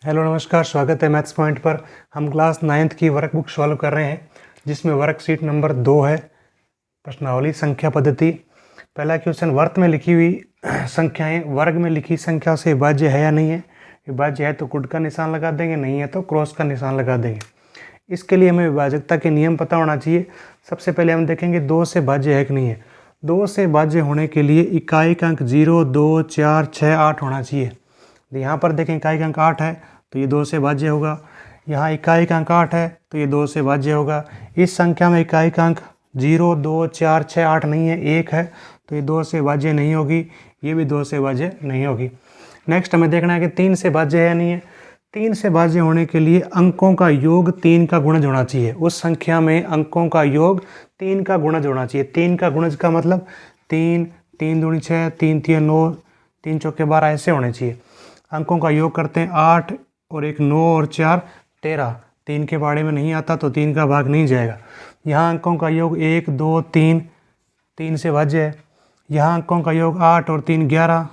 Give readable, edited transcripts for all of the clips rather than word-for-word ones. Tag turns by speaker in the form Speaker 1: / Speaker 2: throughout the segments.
Speaker 1: Hello नमस्कार, स्वागत है मैथ्स पॉइंट पर। हम क्लास 9th की वर्कबुक सॉल्व कर रहे हैं, जिसमें वर्कशीट नंबर 2 है, प्रश्नावली संख्या पद्धति। पहला क्वेश्चन, वर्त में लिखी हुई संख्याएं वर्ग में लिखी संख्या से विभाज्य है या नहीं है। विभाज्य है तो गुड का निशान लगा देंगे, नहीं है तो क्रॉस का निशान लगा देंगे। इसके लिए हमें विभाजकता के नियम पता होना चाहिए। सबसे पहले हम देखेंगे 2 से भाज्य है कि नहीं है। 2 से भाज्य होने के लिए इकाई का अंक 0, 2, 4, 6, 8 होना चाहिए। यहाँ पर देखें इकाई का अंक 8 है तो ये 2 से भाज्य होगा। यहाँ इकाई का अंक 8 है तो ये 2 से भाज्य होगा। इस संख्या में इकाई का अंक 0, 2, 4, 6, 8 नहीं है, 1 है तो ये 2 से भाज्य नहीं होगी। ये भी 2 से भाज्य नहीं होगी। नेक्स्ट हमें देखना है कि 3 से भाज्य है या नहीं है। 3 से भाज्य होने के लिए अंकों का योग 3 का गुणज होना चाहिए। उस संख्या में अंकों का योग 3 का गुणज होना चाहिए। 3 का गुणज का मतलब 3, 3 दूनी 6, 3 तिया 9, 3 चौके 12 ऐसे होने चाहिए। अंकों का योग करते हैं 8 और 1 9 और 4 13। 3 के बाड़े में नहीं आता तो 3 का भाग नहीं जाएगा। यहाँ अंकों का योग 1, 2, 3, 3 से भाज्य है। यहाँ अंकों का योग 8 और 3 11।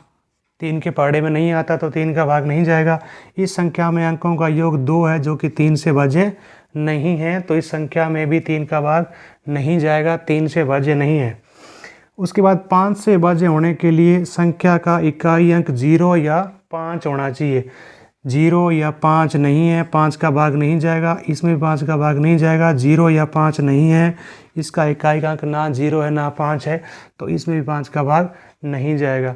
Speaker 1: 3 के पहाड़े में नहीं आता तो 3 का भाग नहीं जाएगा। इस संख्या में अंकों का योग 2 है जो कि 3 से भाज्य नहीं है, तो इस संख्या में भी 3 का भाग नहीं जाएगा, 3 से भाज्य नहीं है। उसके बाद 5 से भाज्य होने के लिए संख्या का इकाई अंक 0 या 5 होना चाहिए। 0 या 5 नहीं है, 5 का भाग नहीं जाएगा। इसमें 5 का भाग नहीं जाएगा। 0 या 5 नहीं है, इसका इकाई का अंक ना 0 है ना 5 है, तो इसमें भी 5 का भाग नहीं जाएगा।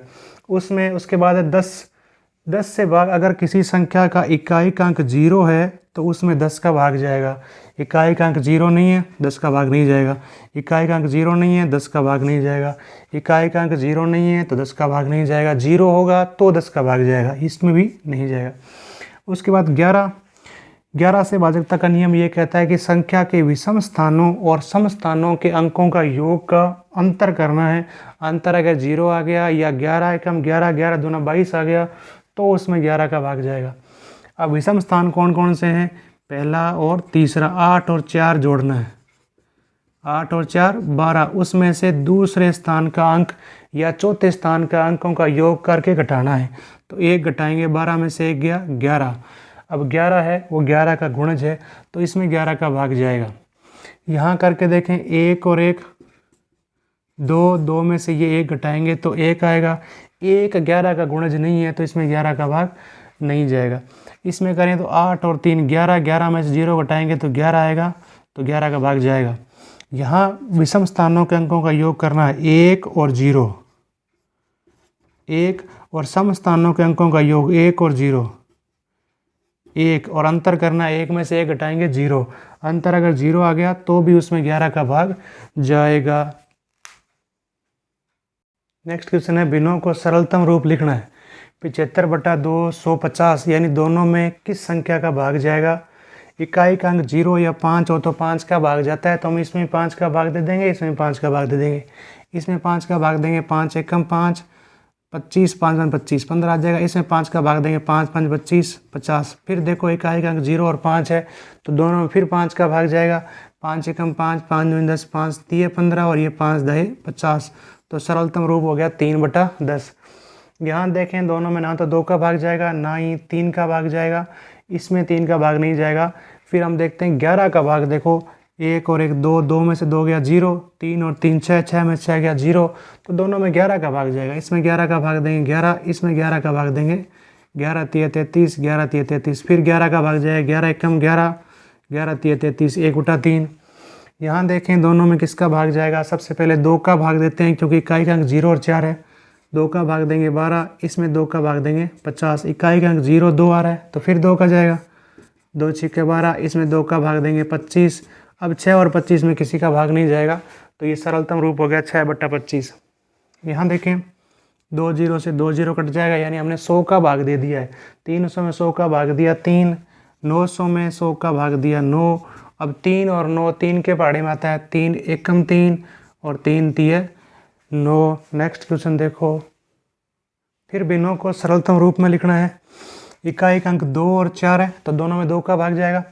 Speaker 1: उसके बाद है 10 से भाग अगर किसी संख्या का इकाई का अंक 0 है तो उसमें 10 का भाग जाएगा। इकाई का अंक 0 नहीं है, 10 का भाग नहीं जाएगा। इकाई का अंक 0 नहीं है, 10 का भाग नहीं जाएगा। इकाई का अंक 0 नहीं है तो 10 का भाग नहीं जाएगा। 0 होगा तो 10 का भाग जाएगा, इसमें भी नहीं जाएगा। उसके बाद 11 से भाजकता का नियम ये कहता है कि संख्या के विषम स्थानों और सम स्थानों के अंकों का योग का अंतर करना है। अंतर अगर 0 आ गया या 11 एकम 11, 11 दूना 22 आ गया तो उसमें 11 का भाग जाएगा। अब विषम स्थान कौन कौन से हैं? पहला और तीसरा, 8 और 4 जोड़ना है। 8 और 4 12, उसमें से दूसरे स्थान का अंक या चौथे स्थान का अंकों का योग करके घटाना है। तो 1 घटाएंगे, 12 में से 1 गया 11। अब 11 है वो 11 का गुणज है तो इसमें 11 का भाग जाएगा। यहाँ करके देखें 1 और 1 2, 2 में से ये 1 घटाएंगे तो 1 आएगा। 1 11 का गुणज नहीं है तो इसमें 11 का भाग नहीं जाएगा। इसमें करें तो 8 और 3 11, 11 में से 0 घटाएंगे तो 11 आएगा, तो 11 का भाग जाएगा। यहाँ विषम स्थानों के अंकों का योग करना है 1 और 0, 1 और सम स्थानों के अंकों का योग 1 और 0, 1 और अंतर करना है, 1 में से 1 घटाएंगे 0। अंतर अगर 0 आ गया तो भी उसमें 11 का भाग जाएगा। नेक्स्ट क्वेश्चन है, भिन्नों को सरलतम रूप लिखना है। 75/2 150 यानी दोनों में किस संख्या का भाग जाएगा? इकाई का अंक 0 या 5 हो तो 5 का भाग जाता है, तो हम इसमें 5 का भाग दे देंगे, इसमें 5 का भाग दे देंगे। इसमें 5 का भाग देंगे, 5 एकम 5, 25, 5 1 25, 15 आ जाएगा। इसमें 5 का भाग देंगे, 5 5 25, 50। फिर देखो इकाई का अंक 0 और 5 है तो दोनों में फिर 5 का भाग जाएगा। 5 एकम 5, 5 2 10, 5 3 15 और ये 5 10 50। तो सरलतम रूप हो गया 3/10। यहाँ देखें दोनों में ना तो 2 का भाग जाएगा ना ही 3 का भाग जाएगा, इसमें 3 का भाग नहीं जाएगा। फिर हम देखते हैं 11 का भाग, देखो 1 और 1 2, 2 में से 2 गया 0, 3 और 3 6, 6 में 6 गया 0, तो दोनों में 11 का भाग जाएगा। इसमें 11 का भाग देंगे 11, इसमें 11 का भाग देंगे 11 3 33, 11 3 33, फिर 11 का भाग जाएगा 11 एकम 11, 11 3 33, 1/3। यहाँ देखें दोनों में किसका भाग जाएगा? सबसे पहले 2 का भाग देते हैं क्योंकि इकाई का अंक 0 और 4 है। 2 का भाग देंगे 12, इसमें 2 का भाग देंगे 50। इकाई का अंक 0 2 आ रहा है तो फिर 2 का जाएगा, 2 6 12, इसमें 2 का भाग देंगे 25। अब 6 और 25 में किसी का भाग नहीं जाएगा तो ये सरलतम रूप हो गया 6/25। यहाँ देखें 2 0 से 2 0 कट जाएगा, यानी हमने 100 का भाग दे दिया है। 300 में 100 का भाग दिया 3, 900 में 100 का भाग दिया 9। अब 3 और 9 3 के पहाड़े में आता है, 3 एकम 3 और 3 3 9। नेक्स्ट क्वेश्चन देखो, फिर भिन्नों को सरलतम रूप में लिखना है। इकाई का अंक 2 और 4 है तो दोनों में 2 का भाग जाएगा,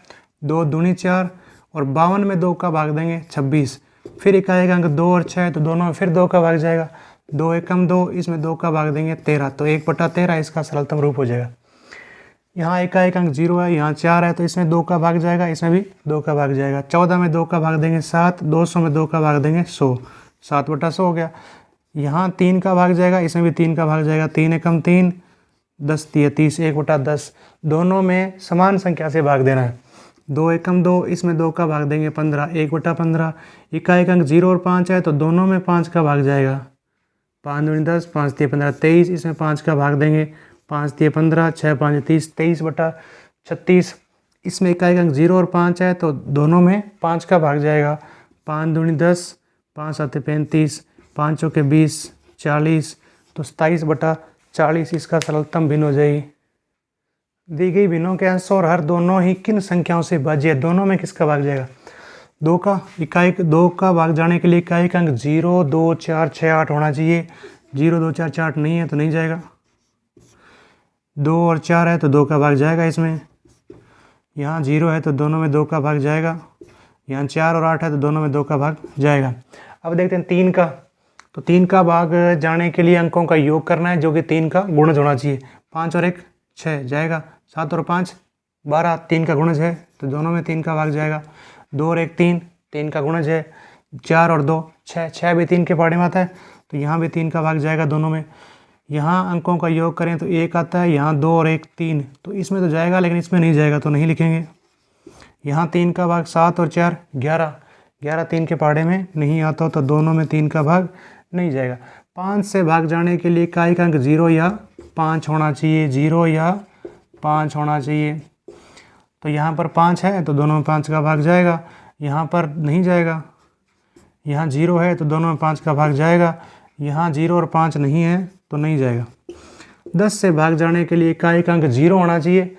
Speaker 1: 2 दूनी 4 और 52 में 2 का भाग देंगे 26। फिर इकाई का अंक 2 और 6 है तो दोनों में फिर 2 का भाग जाएगा, 2 एकम 2, इसमें 2 का भाग देंगे 13, तो 1/13 इसका सरलतम रूप हो जाएगा। यहाँ एक अंक 0 है, यहाँ 4 है, तो इसमें 2 का भाग जाएगा, इसमें भी 2 का भाग जाएगा। 14 में 2 का भाग देंगे 7, 200 में 2 का भाग देंगे 100, 7/100 हो गया। यहाँ 3 का भाग जाएगा, इसमें भी 3 का भाग जाएगा, 3 एकम 3, 10 तिया 30, 1/10। दोनों में समान संख्या से भाग देना है। 2 एकम 2, इसमें 2 का भाग देंगे 15, 1/15। इकाई अंक 0 और 5 है, तो दोनों में 5 का भाग जाएगा, 5 दूनी 10, 5 तिया 15, 23, इसमें 5 का भाग देंगे, 5 तिया 15, 6 5 30, 23/36। इसमें इकाई अंक 0 और 5 है, तो दोनों में 5 का भाग जाएगा, 5 दूनी 10, 5 7 35, 5 चौके 20, 40, तो 27/40 इसका सरलतम भिन्न हो जाएगी। दी गई भिन्नों के अंश और हर दोनों ही किन संख्याओं से भाज्य है? दोनों में किसका भाग जाएगा? 2 का भाग जाने के लिए इकाई अंक 0 2 4 6 8 होना चाहिए। 0 2 4 6 8 नहीं है तो नहीं जाएगा। 2 और 4 है तो 2 का भाग जाएगा इसमें। यहाँ 0 है तो दोनों में 2 का भाग जाएगा। यहाँ 4 और 8 है तो दोनों में 2 का भाग जाएगा। अब देखते हैं 3 का। तो 3 का भाग जाने के लिए अंकों का योग करना है, जो कि 3 का गुणज होना चाहिए। 5 और 1 6 जाएगा, 7 और 5 12, 3 का गुणज है तो दोनों में 3 का भाग जाएगा। 2 और 1 3, 3 का गुणज है। 4 और 2 6, 6 भी 3 के पाड़े में आता है तो यहाँ भी 3 का भाग जाएगा दोनों में। यहाँ अंकों का योग करें तो 1 आता है, यहाँ 2 और 1 3, तो इसमें तो जाएगा लेकिन इसमें नहीं जाएगा तो नहीं लिखेंगे। यहाँ 3 का भाग 7 और 4 11, 11 3 के पाड़े में नहीं आता तो दोनों में 3 का भाग नहीं जाएगा। 5 से भाग जाने के लिए इकाई अंक 0 या 5 होना चाहिए, 0 या 5 होना चाहिए। तो यहाँ पर 5 है तो दोनों में 5 का भाग जाएगा, यहाँ पर नहीं जाएगा। यहाँ 0 है तो दोनों में 5 का भाग जाएगा, यहाँ 0 और 5 नहीं है तो नहीं जाएगा। 10 से भाग जाने के लिए इकाई अंक 0 होना चाहिए।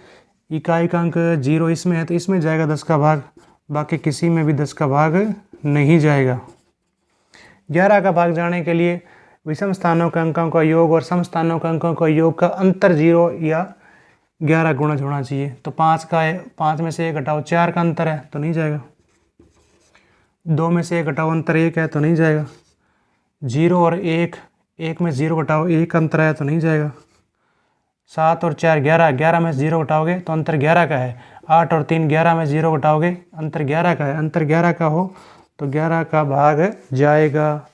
Speaker 1: इकाई अंक 0 इसमें है तो इसमें जाएगा 10 का भाग, बाकी किसी में भी 10 का भाग नहीं जाएगा। 11 का भाग जाने के लिए विषम स्थानों के अंकों का योग और सम स्थानों के अंकों का योग का अंतर 0 या 11 गुणज होना चाहिए। तो 5 का है, 5 में से 1 घटाओ 4 का अंतर है तो नहीं जाएगा। 2 में से 1 घटाओ अंतर 1 है तो नहीं जाएगा। 0 और 1, 1 में 0 घटाओ 1 अंतर है तो नहीं जाएगा। 7 और 4 11, 11 में 0 घटाओगे तो अंतर 11 का है। 8 और 3 11 में 0 घटाओगे अंतर 11 का है। अंतर 11 का हो तो 11 का भाग जाएगा।